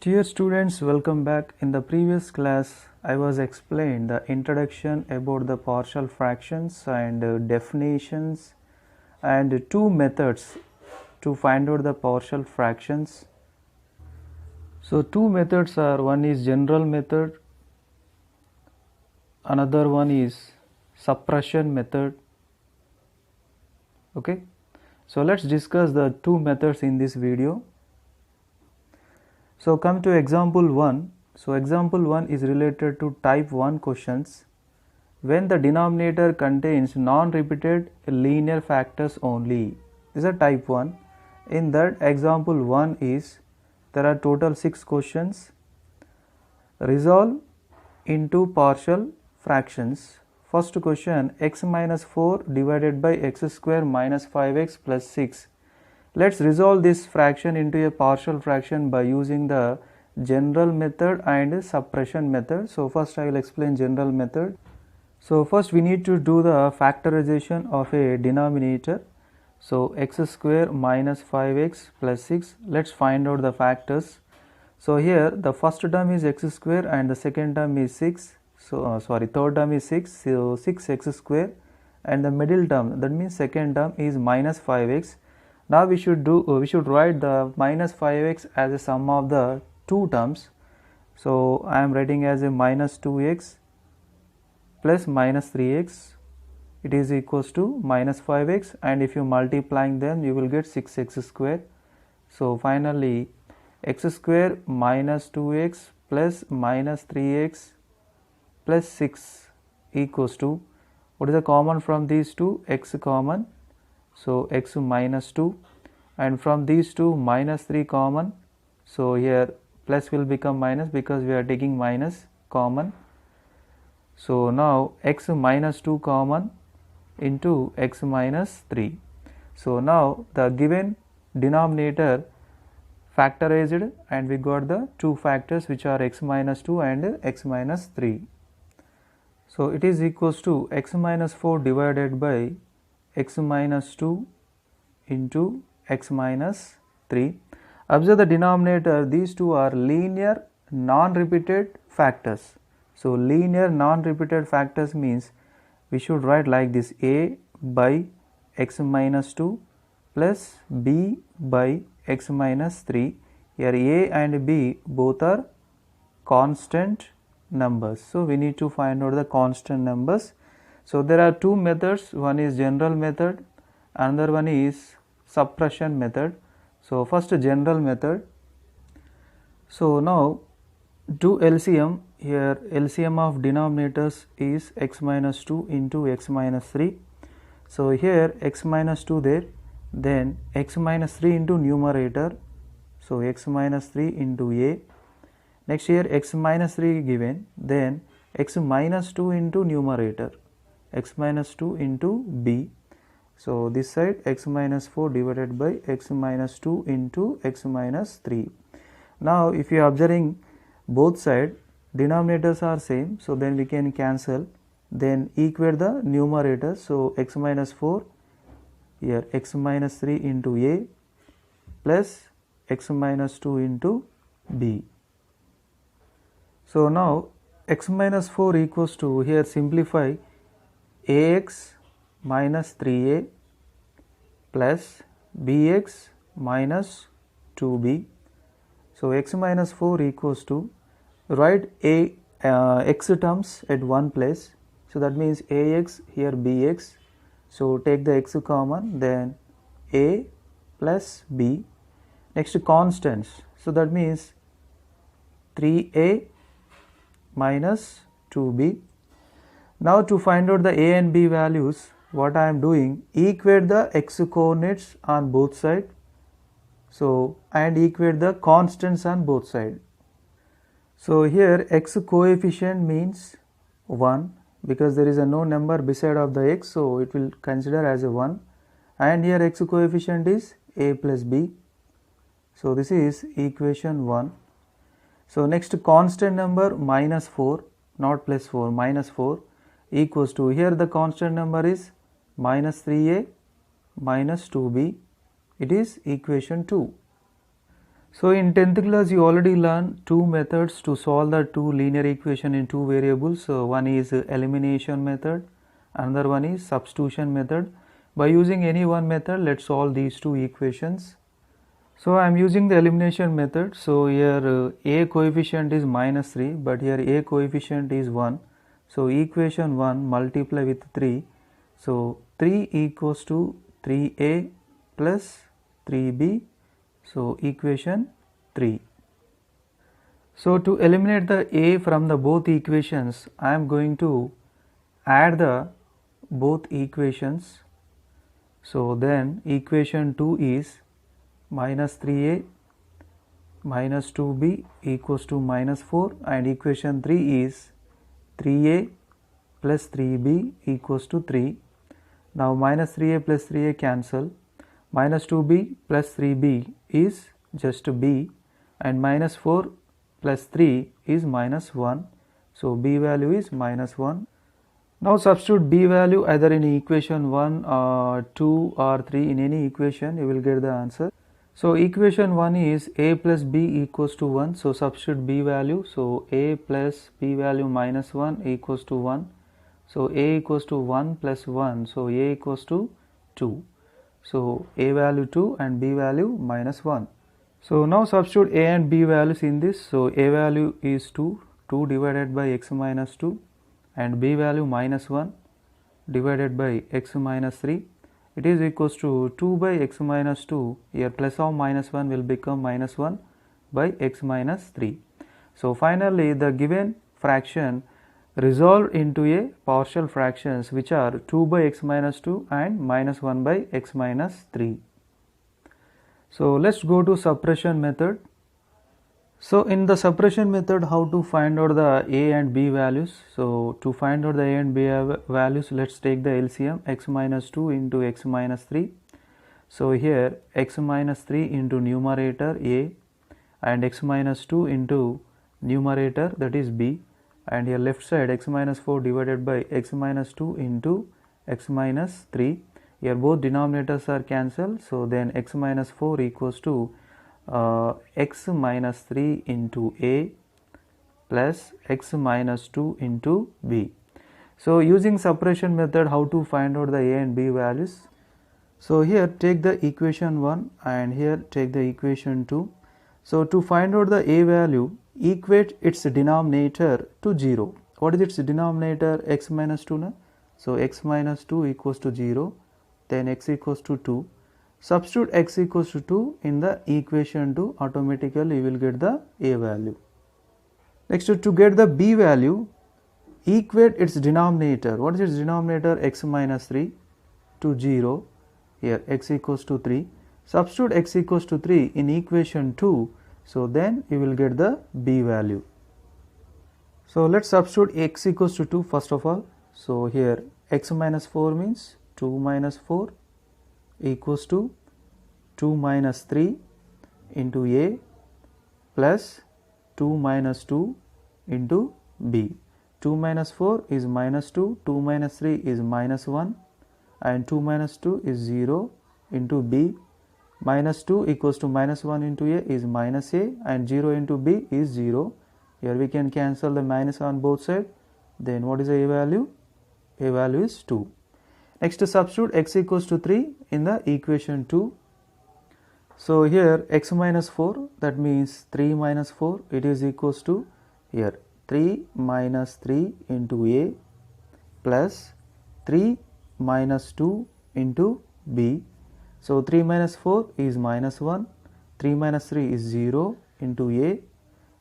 Dear students, welcome back. In the previous class, I was explained the introduction about the partial fractions and definitions and two methods to find out the partial fractions. So two methods are, one is general method, another one is suppression method. Okay, so let's discuss the two methods in this video. So come to example 1. So example 1 is related to type 1 questions when the denominator contains non-repeated linear factors only. This is a type 1. In that example 1 is there are total 6 questions. Resolve into partial fractions. First question, x minus 4 divided by x square minus 5x plus 6. Let's resolve this fraction into a partial fraction by using the general method and suppression method. So first I will explain general method. So first we need to do the factorization of a denominator. So x square minus 5x plus 6. Let's find out the factors. So here the first term is x square and the second term is 6. So third term is 6. So 6x square, and the middle term, that means second term, is minus 5x. Now we should write the minus 5x as a sum of the two terms. So I am writing as a minus 2x plus minus 3x. It is equals to minus 5x, and if you multiplying them you will get 6x square. So finally x square minus 2x plus minus 3x plus 6 equals to, what is the common from these two? X common. So x minus 2, and from these two minus 3 common. So here plus will become minus because we are taking minus common. So now x minus 2 common into x minus 3. So now the given denominator factorized and we got the two factors which are x minus 2 and x minus 3. So it is equals to x minus 4 divided by x minus 2 into x minus 3. Observe the denominator, these two are linear non-repeated factors. So linear non-repeated factors means we should write like this: a by x minus 2 plus b by x minus 3. Here a and b both are constant numbers. So we need to find out the constant numbers. So there are two methods, one is general method, another one is suppression method. So first general method. So now do LCM. Here LCM of denominators is x minus 2 into x minus 3. So here x minus 2 there, then x minus 3 into numerator. So x minus 3 into a. Next here x minus 3 given, then x minus 2 into numerator, x minus 2 into b. So this side x minus 4 divided by x minus 2 into x minus 3. Now if you are observing both sides denominators are same, so then we can cancel, then equate the numerators. So x minus 4, here x minus 3 into a plus x minus 2 into b. So now x minus 4 equals to, here simplify, ax minus 3a plus bx minus 2b. So x minus 4 equals to, write x terms at one place. So that means ax, here bx. So take the x common, then a plus b. Next constants. So that means 3a minus 2b. Now to find out the a and b values, what I am doing, equate the x coordinates on both sides. So and equate the constants on both sides. So here x coefficient means 1 because there is a no number beside of the x, so it will consider as a 1, and here x coefficient is a plus b. So this is equation 1. So next constant number minus 4, not plus 4, minus 4 equals to, here the constant number is minus 3a minus 2b. It is equation 2. So in 10th class you already learned two methods to solve the two linear equation in two variables. So one is elimination method, another one is substitution method. By using any one method, let's solve these two equations. So I am using the elimination method. So here a coefficient is minus 3, but here a coefficient is 1. So equation 1 multiply with 3. So 3 equals to 3a plus 3b. So equation 3. So to eliminate the a from the both equations, I am going to add the both equations. So then equation 2 is minus 3a minus 2b equals to minus 4, and equation 3 is 3a plus 3b equals to 3. Now minus 3a plus 3a cancel. Minus 2b plus 3b is just b, and minus 4 plus 3 is minus 1. So b value is minus 1. Now substitute b value either in equation 1 or 2 or 3, in any equation you will get the answer. So equation 1 is a plus b equals to 1. So substitute b value. So a plus b value minus 1 equals to 1. So a equals to 1 plus 1. So a equals to 2. So a value 2 and b value minus 1. So now substitute a and b values in this. So a value is 2 divided by x minus 2, and b value minus 1 divided by x minus 3. It is equals to 2 by x minus 2. Here plus or minus 1 will become minus 1 by x minus 3. So finally the given fraction resolved into a partial fractions, which are 2 by x minus 2 and minus 1 by x minus 3. So let's go to suppression method. So in the suppression method, how to find out the a and b values? So to find out the a and b values, let's take the LCM, x minus 2 into x minus 3. So here x minus 3 into numerator a and x minus 2 into numerator, that is b, and here left side x minus 4 divided by x minus 2 into x minus 3. Here both denominators are cancelled, so then x minus 4 equals to x minus 3 into a plus x minus 2 into b. So using suppression method, how to find out the a and b values? So here take the equation 1 and here take the equation 2. So to find out the a value, equate its denominator to 0. What is its denominator? X minus 2 na? So x minus 2 equals to 0, then x equals to 2. Substitute x equals to 2 in the equation 2, automatically you will get the a value. Next, to get the b value, equate its denominator. What is its denominator? X minus 3 to 0. Here x equals to 3. Substitute x equals to 3 in equation 2. So then you will get the b value. So let's substitute x equals to 2 first of all. So here x minus 4 means 2 minus 4 equals to 2 minus 3 into a plus 2 minus 2 into b. 2 minus 4 is minus 2, 2 minus 3 is minus 1, and 2 minus 2 is 0 into b. Minus 2 equals to minus 1 into a is minus a, and 0 into b is 0. Here we can cancel the minus on both sides. Then what is the a value? A value is 2. Next, to substitute x equals to 3 in the equation 2. So here x minus 4, that means 3 minus 4, it is equals to here 3 minus 3 into a plus 3 minus 2 into b. So 3 minus 4 is minus 1, 3 minus 3 is 0 into a,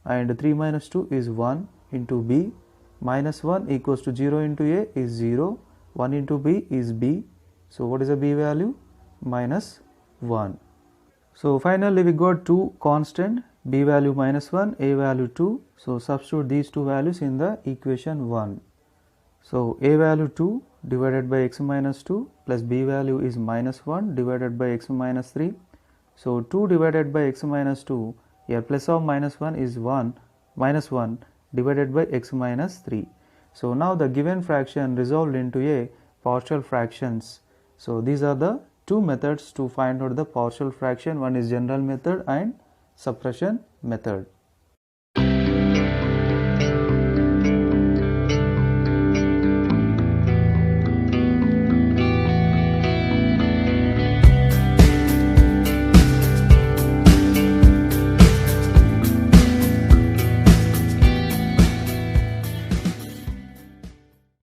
and 3 minus 2 is 1 into b. Minus 1 equals to 0 into a is 0, 1 into b is b. So what is the b value? Minus 1. So finally we got two constant, b value minus 1, a value 2. So substitute these two values in the equation 1. So a value 2 divided by x minus 2 plus b value is minus 1 divided by x minus 3. So 2 divided by x minus 2, here plus or minus 1 is 1, minus 1 divided by x minus 3. So now the given fraction resolved into a partial fractions. So these are the two methods to find out the partial fraction. One is general method and suppression method.